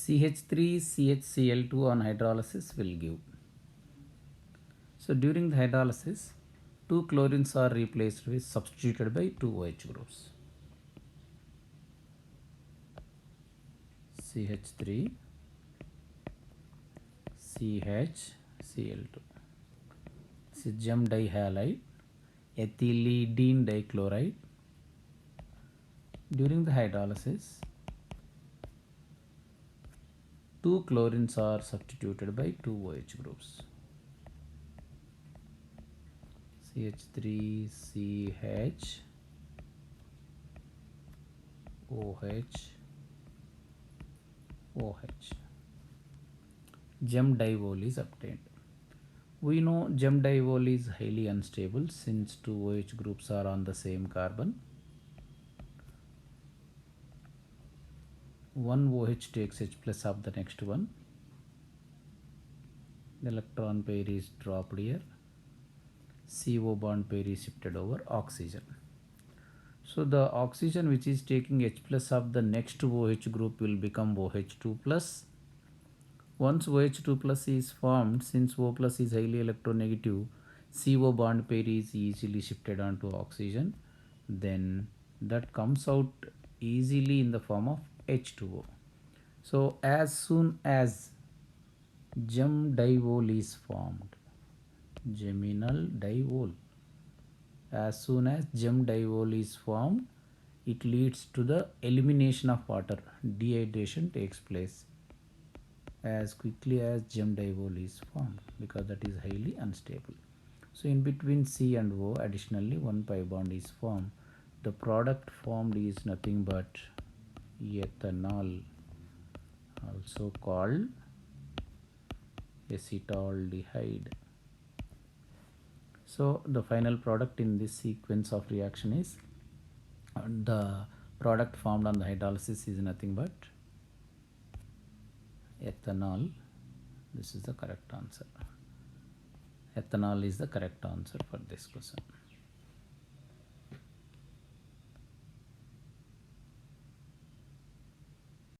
CH3CHCl2 on hydrolysis will give. So during the hydrolysis, two chlorines are replaced with substituted by two OH groups. CH3 CHCl2. This is gem dihalide, ethylene dichloride. During the hydrolysis, two chlorines are substituted by two OH groups. CH3CH OH OH. Gem divol is obtained. We know gem divol is highly unstable since two OH groups are on the same carbon. One OH takes H plus of the next one. The electron pair is dropped here. CO bond pair is shifted over oxygen. So the oxygen which is taking H plus of the next OH group will become OH2 plus. Once OH2 plus is formed, since O plus is highly electronegative, CO bond pair is easily shifted onto oxygen. Then that comes out easily in the form of H2O. So as soon as gem divol is formed, geminal divol, as soon as gem divol is formed, it leads to the elimination of water. Dehydration takes place as quickly as gem divol is formed because that is highly unstable. So in between C and O, additionally one pi bond is formed. The product formed is nothing but ethanol, also called acetaldehyde. So the final product in this sequence of reaction is the product formed on the hydrolysis is nothing but ethanol. This is the correct answer. Ethanol is the correct answer for this question.